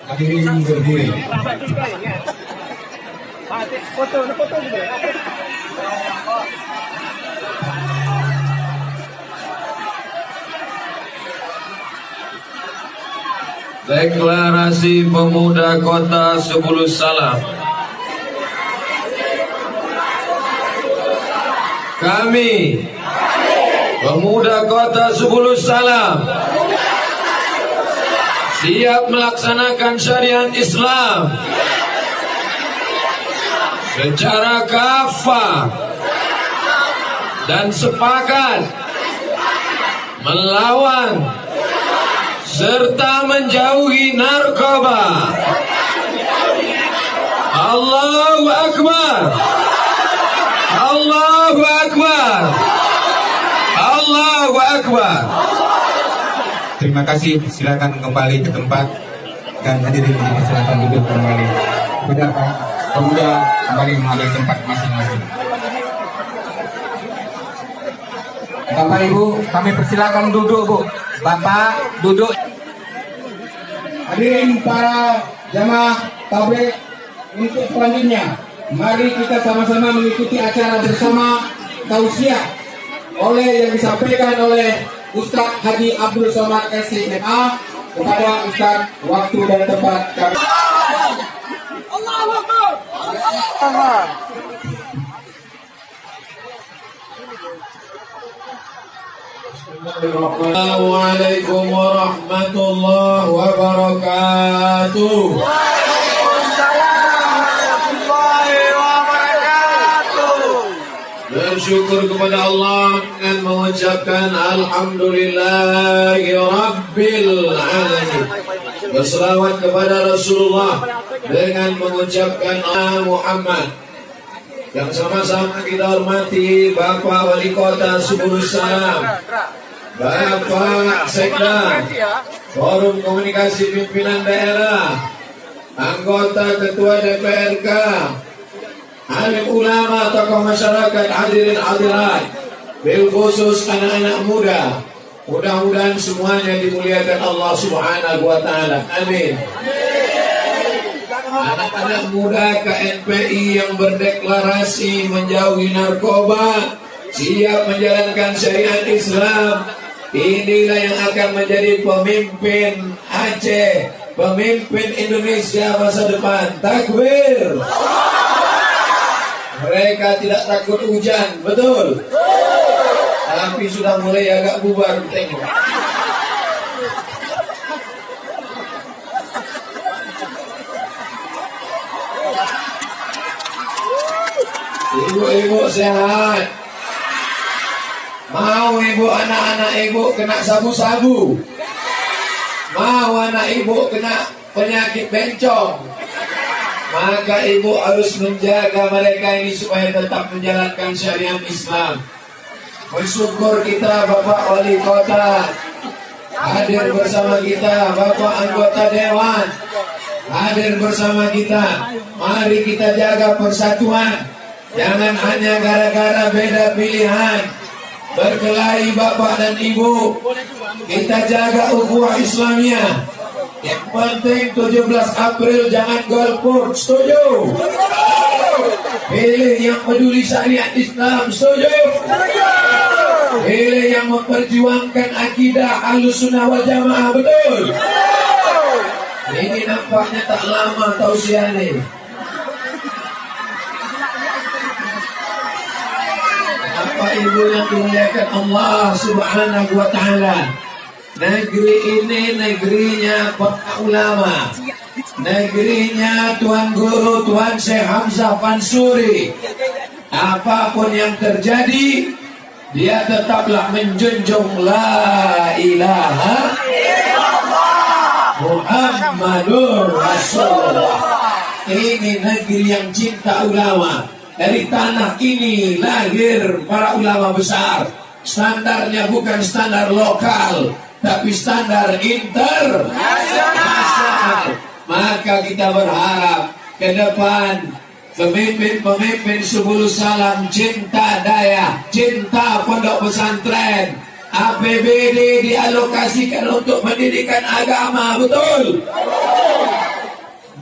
Hadirin berdiri. Deklarasi Pemuda Kota Sebulu Salam. Kami, Pemuda Kota Sebulu Salam, siap melaksanakan syariat Islam secara kafah dan sepakat melawan serta menjauhi narkoba. Allahu Akbar. Allahu Akbar. Allahu Akbar. Terima kasih. Silakan kembali ke tempat dan hadirin silakan duduk kembali. Sudah Pak Pemuda kembali mengambil tempat masing-masing. Bapak Ibu, kami persilakan duduk Bu. Bapak duduk. Hadirin para jamaah tabligh, untuk selanjutnya mari kita sama-sama mengikuti acara bersama tausiah yang disampaikan oleh Ustaz Haji Abdul Somad SCMA kepada Ustaz. Waktu dan tempat kami. Allahu Akbar. Assalamualaikum warahmatullahi wabarakatuh. Bersyukur kepada Allah dengan mengucapkan Alhamdulillahi Rabbil Alamin. Berselawat kepada Rasulullah dengan mengucapkan Muhammad. Yang sama-sama kita hormati Bapak Wali Kota Sebulu Salam, Bapak Sekda, Forum Komunikasi Pimpinan Daerah, anggota Ketua DPRK, alim ulama, tokoh masyarakat, hadirin hadirat, bil khusus anak-anak muda. Mudah-mudahan semuanya dimuliakan Allah Subhanahu wa Ta'ala. Amin. Anak-anak muda KNPI yang berdeklarasi menjauhi narkoba, siap menjalankan syariat Islam, inilah yang akan menjadi pemimpin Aceh, pemimpin Indonesia masa depan. Takbir. Mereka tidak takut hujan, betul? Tapi sudah mulai agak bubar, tengok. Ibu-ibu sehat. Mau ibu anak-anak ibu kena sabu-sabu? Mau anak ibu kena penyakit bencong? Maka ibu harus menjaga mereka ini supaya tetap menjalankan syariat Islam. Bersyukur kita Bapak Wali Kota hadir bersama kita, Bapak anggota Dewan hadir bersama kita. Mari kita jaga persatuan. Jangan hanya gara-gara beda pilihan berkelahi Bapak dan Ibu. Kita jaga ukhuwah Islamiyah. Yang penting 17 April jangan golput. Setuju? Pilih yang peduli syariat Islam. Setuju? Pilih yang memperjuangkan akidah Ahlussunnah wal Jamaah. Betul? Ini nampaknya tak lama tausiah ini. Bapak Ibu yang dimuliakan Allah Subhanahu wa Ta'ala, negeri ini negerinya para ulama, negerinya Tuan Guru Tuan Syekh Hamzah Fansuri. Apapun yang terjadi, dia tetaplah menjunjung la ilaha illallah Muhammadur Rasulullah. Ini negeri yang cinta ulama. Dari tanah ini lahir para ulama besar. Standarnya bukan standar lokal, tapi standar internasional. Maka kita berharap ke depan pemimpin-pemimpin Sebulu Salam cinta daya, cinta pondok pesantren. APBD dialokasikan untuk pendidikan agama, betul?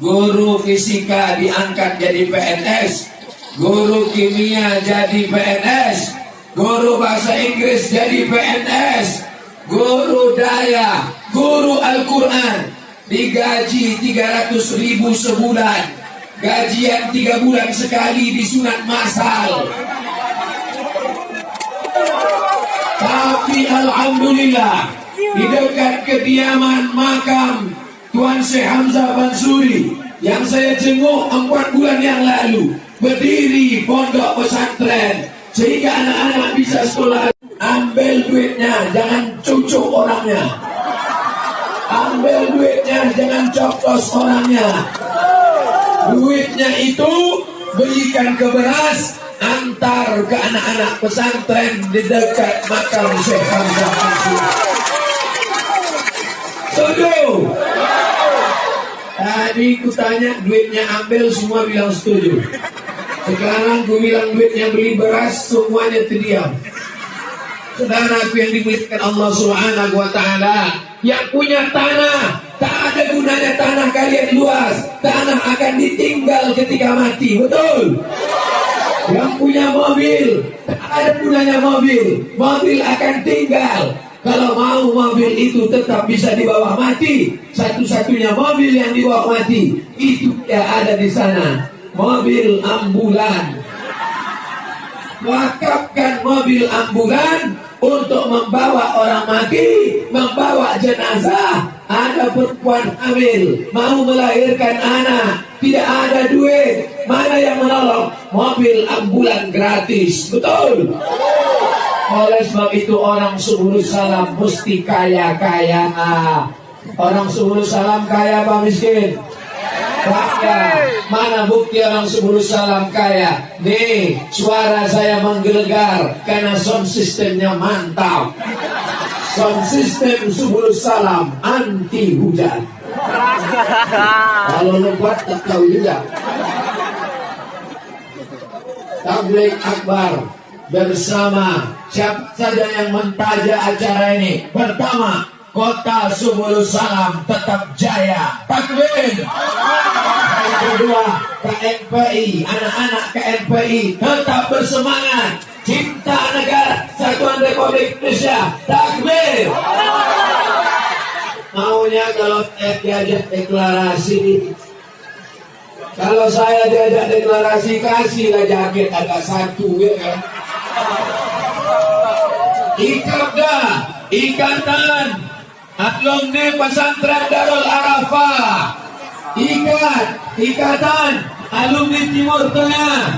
Guru fisika diangkat jadi PNS, guru kimia jadi PNS, guru bahasa Inggris jadi PNS, guru daya, guru Al-Quran digaji 300.000 sebulan, gajian 3 bulan sekali disunat massal. Tapi alhamdulillah di dekat kediaman makam Tuan Syekh Hamzah Mansuri yang saya jenguk 4 bulan yang lalu, berdiri pondok pesantren sehingga anak-anak bisa sekolah. Ambil duitnya, jangan cucuk orangnya. Ambil duitnya, jangan coplos orangnya. Duitnya itu belikan ke beras, antar ke anak-anak pesantren di dekat makam Syekh Hamzah Mansuri. Setuju? Tadi ku tanya duitnya ambil, semua bilang setuju. Sekarang ku bilang duitnya beli beras, semuanya terdiam. Saudaraku yang dimuliakan Allah Subhanahu wa Ta'ala, yang punya tanah, tak ada gunanya tanah kalian luas. Tanah akan ditinggal ketika mati, betul? Yang punya mobil, tak ada gunanya mobil. Mobil akan tinggal. Kalau mau mobil itu tetap bisa dibawa mati, satu-satunya mobil yang dibawa mati itu ya ada di sana, mobil ambulan. Wakafkan mobil ambulan untuk membawa orang mati, membawa jenazah. Ada perempuan hamil mau melahirkan anak, tidak ada duit, mana yang menolong? Mobil ambulan gratis, betul? Oleh sebab itu orang Subul Salam mesti kaya-kaya. Orang Subul Salam kaya apa miskin? Kaya. Mana bukti orang Subul Salam kaya? Nih, suara saya menggelegar karena sound systemnya mantap. Sound system Subul Salam anti hujan. Kalau lebat tak tahu juga. Tabligh Akbar bersama siapa saja yang mentaja acara ini. Pertama, Kota Subul Salam tetap jaya. Takbir. Yang kedua, KNPI, anak-anak KNPI tetap bersemangat. Cinta negara Kesatuan Republik Indonesia. Takbir. Maunya kalau diajak deklarasi. Kalau saya diajak deklarasi, kasihlah jaket agak satu ya kan. Ikatan alumni pesantren Darul Arafah, ikatan alumni Timur Tengah.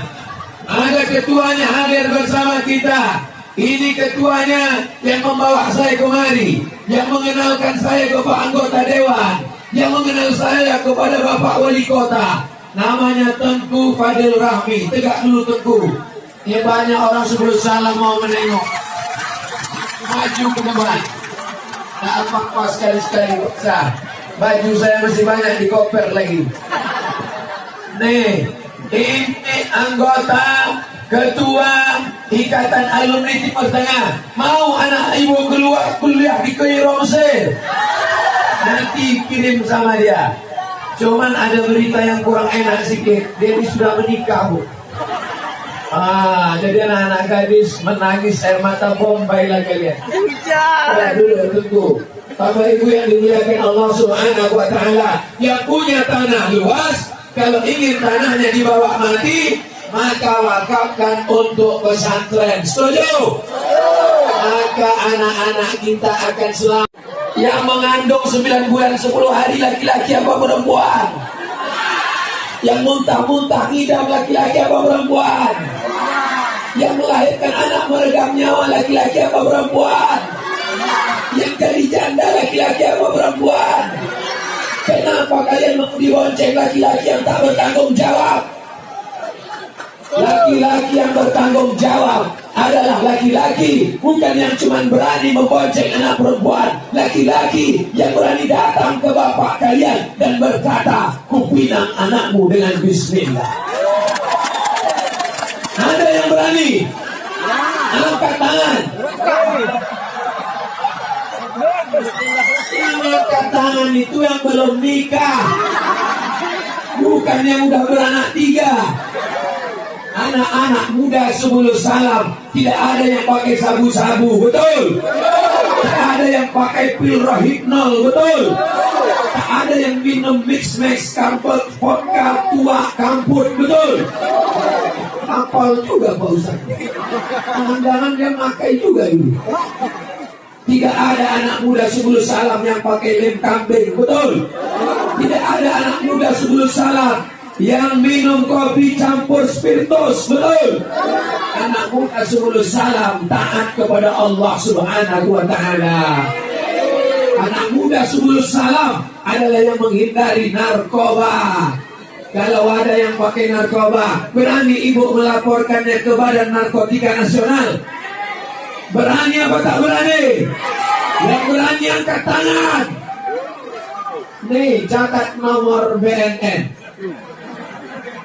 Ada ketuanya hadir bersama kita. Ini ketuanya yang membawa saya kemari, yang mengenalkan saya kepada anggota dewan, yang mengenal saya kepada Bapak Wali Kota. Namanya Tengku Fadil Rahmi. Tegak dulu Tengku. Ini banyak orang Subul Salam mau menengok. Maju ke depan. Tak apa-apa sekali-sekali besar. Baju saya masih banyak di koper lagi. Nih, ini anggota Ketua Ikatan Alumni Timur Tengah. Mau anak ibu keluar kuliah di Kairo Mesir, nanti kirim sama dia. Cuman ada berita yang kurang enak sedikit. Dia sudah menikah, Bu. Jadi anak-anak gadis menangis air mata bombay lah kalian. Ya dulu tentu. Bapak Ibu yang dimuliakan Allah Subhanahu wa Ta'ala, yang punya tanah luas, kalau ingin tanahnya dibawa mati, maka wakafkan untuk pesantren. Setuju? Maka anak-anak kita akan selamat. Yang mengandung 9 bulan 10 hari laki-laki apa perempuan? Yang muntah-muntah ngidam laki-laki apa perempuan? Yang melahirkan anak meregang nyawa laki-laki apa perempuan? Yang jadi janda laki-laki apa perempuan? Kenapa kalian mau dibonceng laki-laki yang tak bertanggung jawab? Laki-laki yang bertanggung jawab adalah laki-laki, bukan yang cuma berani membonceng anak perempuan. Laki-laki yang berani datang ke bapak kalian dan berkata, kupinang anakmu dengan bismillah. Ada yang berani? Angkat tangan. Yang angkat tangan itu yang belum nikah. bukan yang udah beranak 3. Anak-anak muda sebelum salam tidak ada yang pakai sabu-sabu, betul? Tak ada yang pakai pil rohypnol, betul? Tak ada yang minum mix kamput, vodka, tua, kamput, betul? Hafal juga Pak Ustaz. Jangan-jangan dia pakai juga dulu. Tidak ada anak muda sebelum salam yang pakai lem kambing, betul? Tidak ada anak muda sebelum salam yang minum kopi campur spiritus, betul? Anak muda sebelum salam taat kepada Allah Subhanahu wa Ta'ala. Anak muda sebelum salam adalah yang menghindari narkoba. Kalau ada yang pakai narkoba, berani ibu melaporkannya ke Badan Narkotika Nasional? Berani apa tak berani? Yang berani angkat tangan. Nih, catat nomor BNN.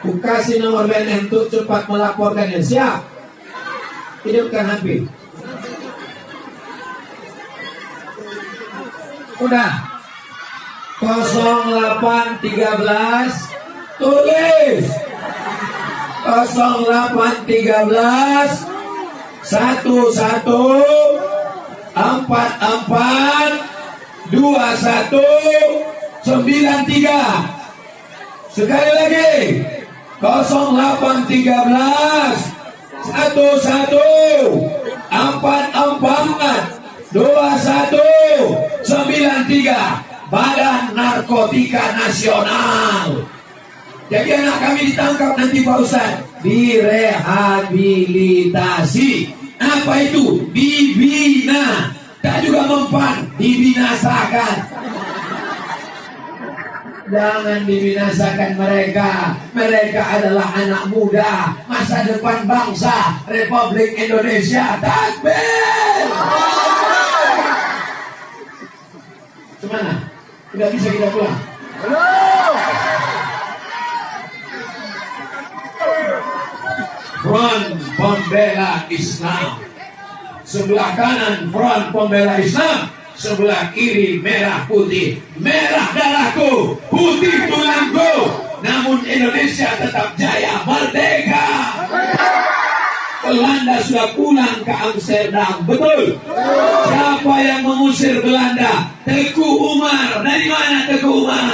Ku kasih nomor BNN untuk cepat melaporkannya. Siap? Hidupkan HP. Udah. 0813 tulis 0813 1144 2193. Sekali lagi 0813 1144 2193. Badan Narkotika Nasional. Jadi anak kami ditangkap nanti Pak Ustaz, direhabilitasi. Apa itu? Dibina. Tak juga mempan, dibinasakan. Jangan dibinasakan mereka. Mereka adalah anak muda, masa depan bangsa Republik Indonesia. Takbir. Kemana? Udah bisa kita pulang? Front Pembela Islam. Sebelah kanan Front Pembela Islam, sebelah kiri merah putih. Merah darahku, putih tulangku. Namun Indonesia tetap jaya, merdeka. Belanda sudah pulang ke Amsterdam, betul? Siapa yang mengusir Belanda? Teku Umar. Dari mana Teku Umar?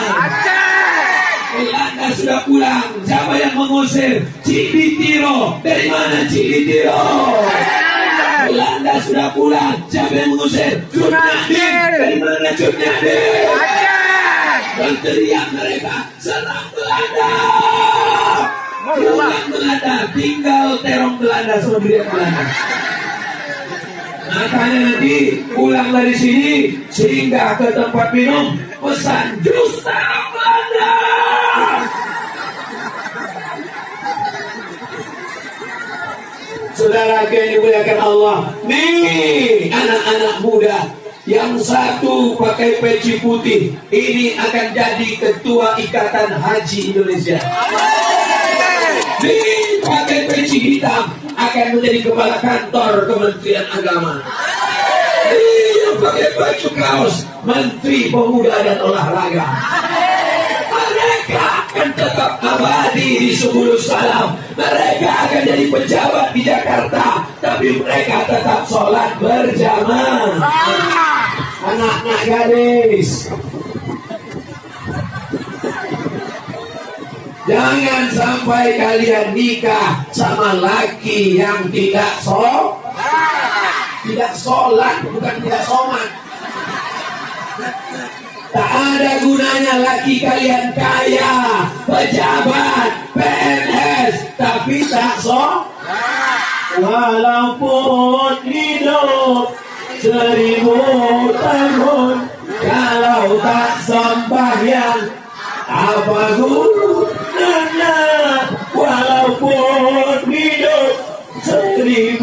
Belanda sudah pulang. Siapa yang mengusir? Cibitiro. Dari mana Cibitiro? Belanda sudah pulang. Siapa yang mengusir? Cut Nyadim. Dari mana Cut Nyadim? Berteriak mereka, serang Belanda. Pulang Belanda, tinggal terong Belanda sebelum dia Belanda. Makanya nanti pulang dari sini sehingga ke tempat minum, pesan jus terong Belanda. Saudara yang dimuliakan Allah, nih anak-anak muda, yang satu pakai peci putih, ini akan jadi ketua Ikatan Haji Indonesia. Nih pakai peci hitam akan menjadi kepala kantor Kementerian Agama. Nih yang pakai baju kaos, Menteri Pemuda dan Olahraga. Mereka akan tetap abadi di Subulus Salam. Mereka akan jadi pejabat di Jakarta, tapi mereka tetap sholat berjamaah. Anak-anak gadis, jangan sampai kalian nikah sama laki yang tidak sholat, bukan tidak sholat. Tak ada gunanya laki kalian kaya, pejabat, PNS, tapi tak sholat. Walaupun hidup 1000 tahun, kalau tak sembahyang, apa gunanya? Walaupun hidup 1000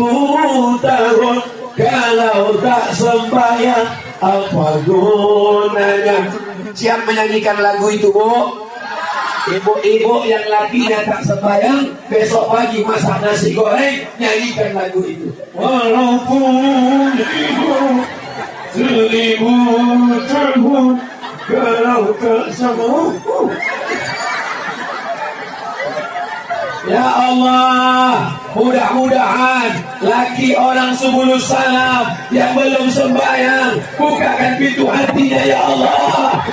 tahun, kalau tak sembahyang, apa gunanya? Siap menyanyikan lagu itu, Bu? Ibu-ibu yang lakinya tak sembahyang, besok pagi masak nasi goreng, nyanyikan lagu itu. Walaupun hidup 1000 tahun, kalau tak sembahyang. Ya Allah, mudah-mudahan laki orang Subulus Salam yang belum sembahyang, bukakan pintu hatinya ya Allah.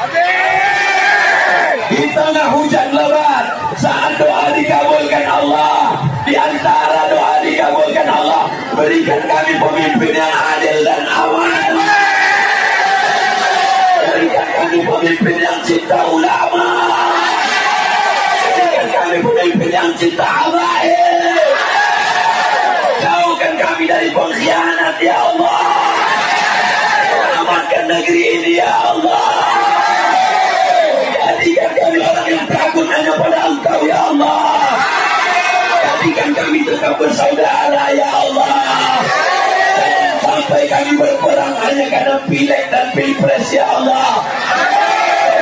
Di tengah hujan lebat, saat doa dikabulkan Allah, di antara doa dikabulkan Allah, berikan kami pemimpin yang adil dan aman. Berikan kami pemimpin yang cinta ulama. Berikan kami pemimpin yang cinta habaib. Jauhkan kami dari pengkhianat ya Allah. Selamatkan negeri ini ya Allah. Jadikan kami orang yang takut hanya pada Engkau ya Allah. Jadikan kami tetap bersaudara ya Allah. Jangan sampai kami berperang hanya karena pileg dan pilpres ya Allah.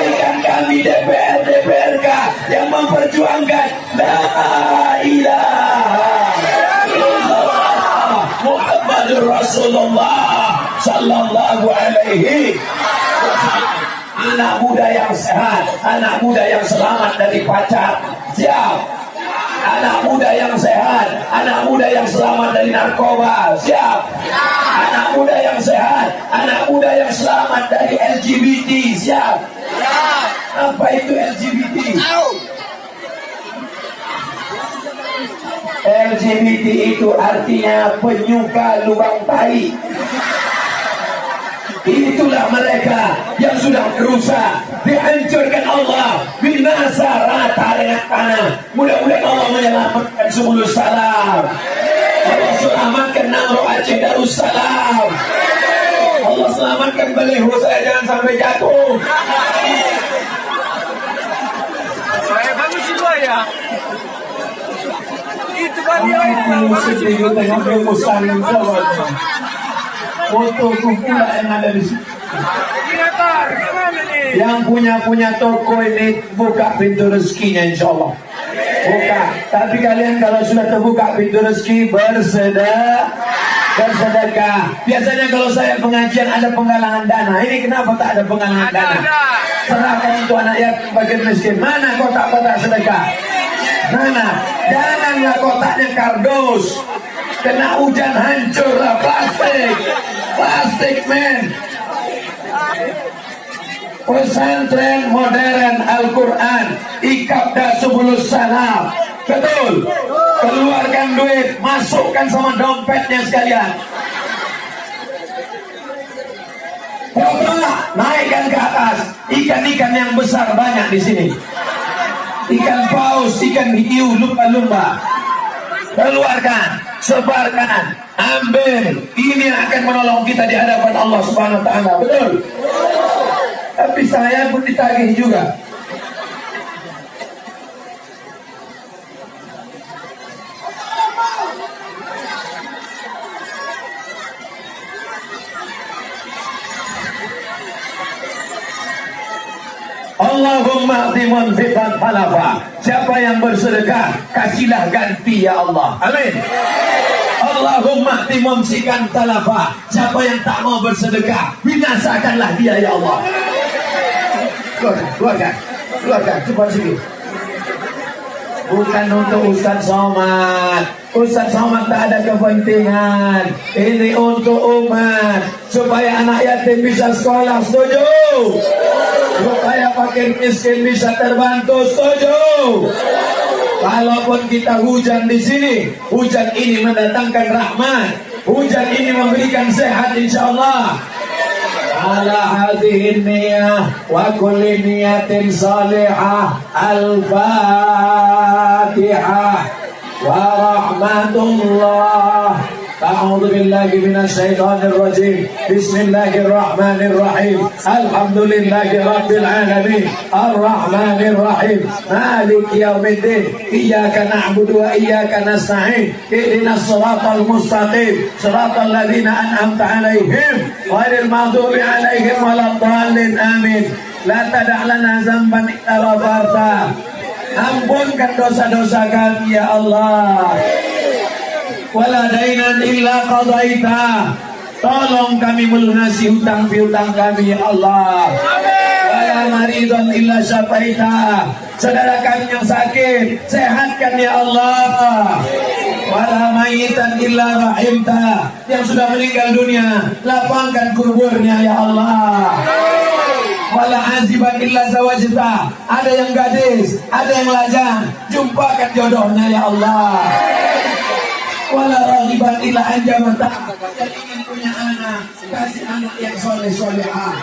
Jadikan kami DPR-DPRK yang memperjuangkan La ilaha illallah Muhammadur Rasulullah sallallahu alaihi wasallam. Anak muda yang sehat, anak muda yang selamat dari pacar, siap. Anak muda yang sehat, anak muda yang selamat dari narkoba, siap. Anak muda yang sehat, anak muda yang selamat dari LGBT, siap. Apa itu LGBT? LGBT itu artinya penyuka lubang tai. Itulah mereka yang sudah berusaha dihancurkan Allah, binasa rata dengan tanah. Mudah-mudahan Allah menyelamatkan Subulus Salam. Allah selamatkan Nangro Aceh Darussalam. Allah selamatkan baliho saya jangan sampai jatuh. Bagus itu ya. Itu kan dia itu. Foto pula yang ada di sini. Yang punya toko ini buka pintu rezekinya insya Allah. Buka. Tapi kalian kalau sudah terbuka pintu rezeki bersedekah. Biasanya kalau saya pengajian ada penggalangan dana. Ini kenapa tak ada penggalangan dana? Serahkan untuk anak yatim bagian miskin. Mana kotak-kotak sedekah? Mana? Janganlah kotaknya kardus. Kena hujan hancurlah plastik men. Pesantren modern Al-Quran Ikabda Subulus Salam. Betul. Keluarkan duit, masukkan sama dompetnya sekalian. Coba naikkan ke atas. Ikan-ikan yang besar banyak di sini. Ikan paus, ikan hiu, lumba-lumba. Keluarkan, sebarkan, ambil. Ini akan menolong kita di hadapan Allah Subhanahu wa taala. Betul? Tapi saya pun ditagih juga. Allahumma a'timun fitan halafa. Siapa yang bersedekah, kasihlah ganti ya Allah. Amin. Allahumma a'timun sikan talafa. Siapa yang tak mau bersedekah, binasakanlah dia ya Allah. Keluarkan, cepat sini. Bukan untuk Ustaz Somad. Ustaz Somad tak ada kepentingan. Ini untuk umat, supaya anak yatim bisa sekolah. Setuju? Supaya fakir miskin bisa terbantu. Setuju? Kalaupun kita hujan di sini, hujan ini mendatangkan rahmat. Hujan ini memberikan sehat insyaallah. Ala hadhihi niyah wa kulli niyatin salihah. Al-Fatihah wa rahmatullah. A'udzu billahi minasy syaithanir rajim. Bismillahirrahmanirrahim. Alhamdulillahi rabbil alamin. Arrahmanir rahim. Maliki yaumiddin. Iyyaka na'budu wa iyyaka nasta'in. Ihdinas shiratal mustaqim. Shiratal ladzina an'amta 'alaihim ghairil maghdubi 'alaihim waladdallin. Amin. La tada' lana dzamban illa ghafarta. Ampunkan dosa-dosa kami ya Allah. Wala dainan illa qadaita. Tolong kami melunasi hutang piutang kami ya Allah. Wala maridan illa syafaita. saudara kami yang sakit, sehatkan ya Allah. Wala mayitan illa rahimta, yang sudah meninggal dunia, lapangkan kuburnya ya Allah. Wala aziban illa zawajta, ada yang gadis, ada yang lajang, jumpakan jodohnya ya Allah. Wala raghiban illa anjamata, yang ingin punya anak, kasih anak yang soleh-solehah.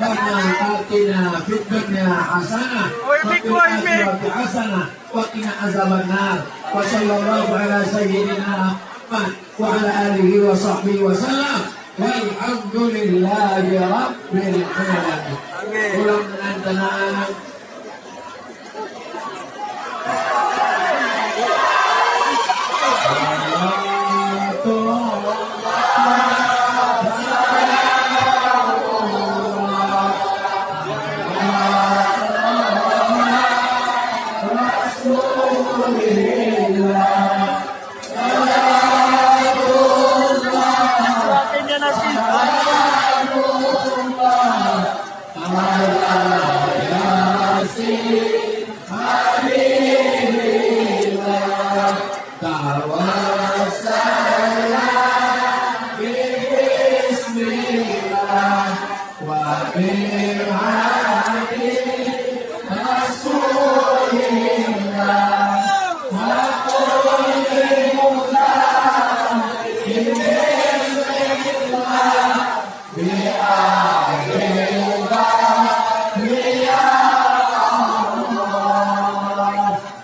Karena atina fid dunya hasanah wa fil akhirati hasanah wa qina azabannar. Wa sallallahu ala sayyidina Muhammad wa ala alihi wa sahbihi wa sallam. Walhamdulillahi rabbil alamin. Ulang dengan tenang.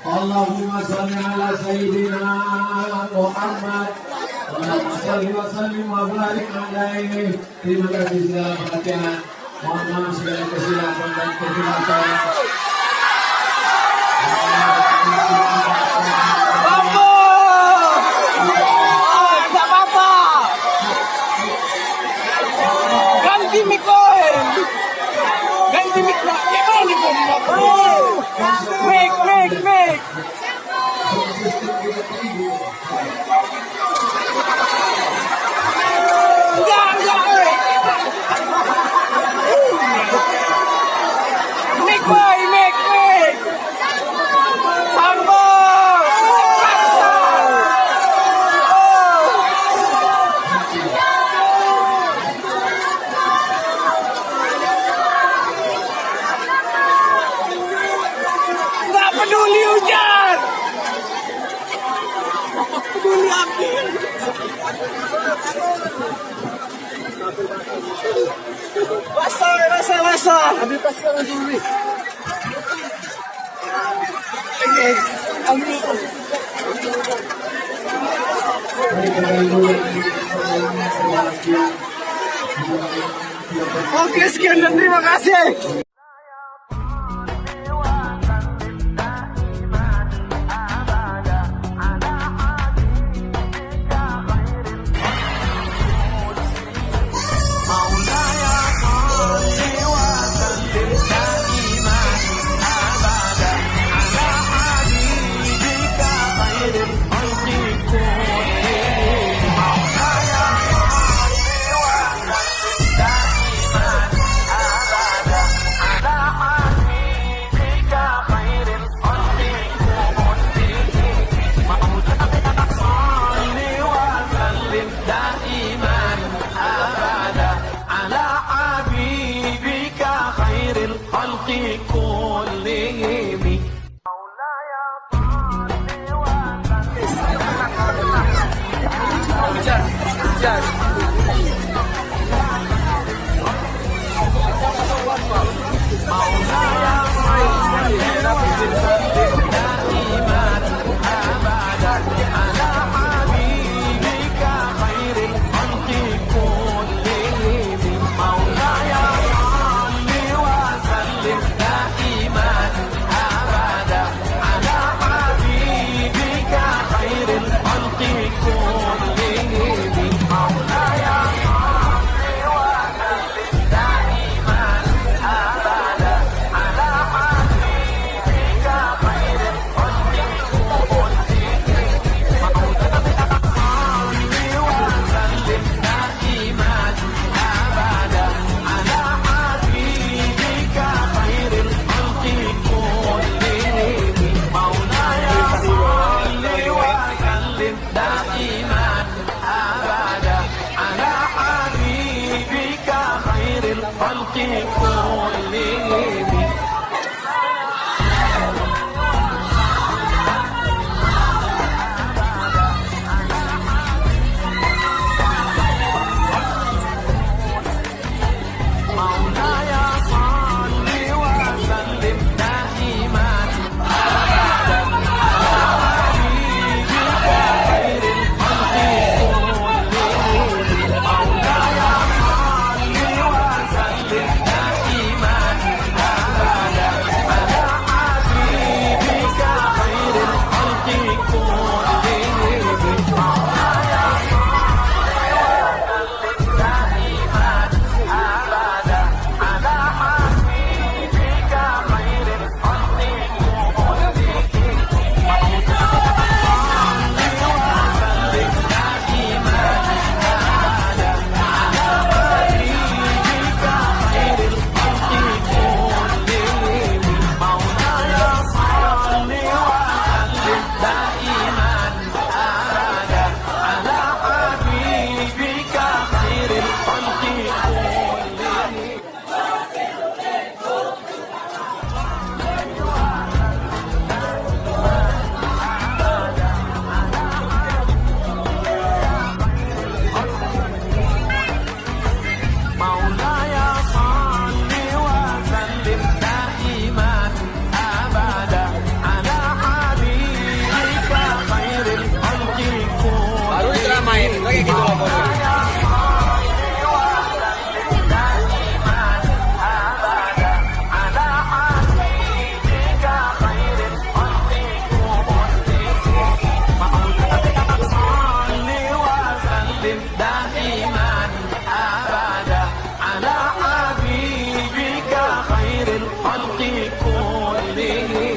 Allahumma salli ala sayyidina Muhammad wa salli wa sallim wa barik alaihi. Terima kasih segala perhatian. Mohon maaf segala kesilapan dan kejelasan. Ganti mic ko eh. Ganti mic na. Gimana nih po? Mic. Enggak. Mic boy, mic. Sambal. Nggak peduli hujan. Peduli api. Basah. Habis pas kalau dulu. Oke, sekian dan terima kasih. خير الحق كله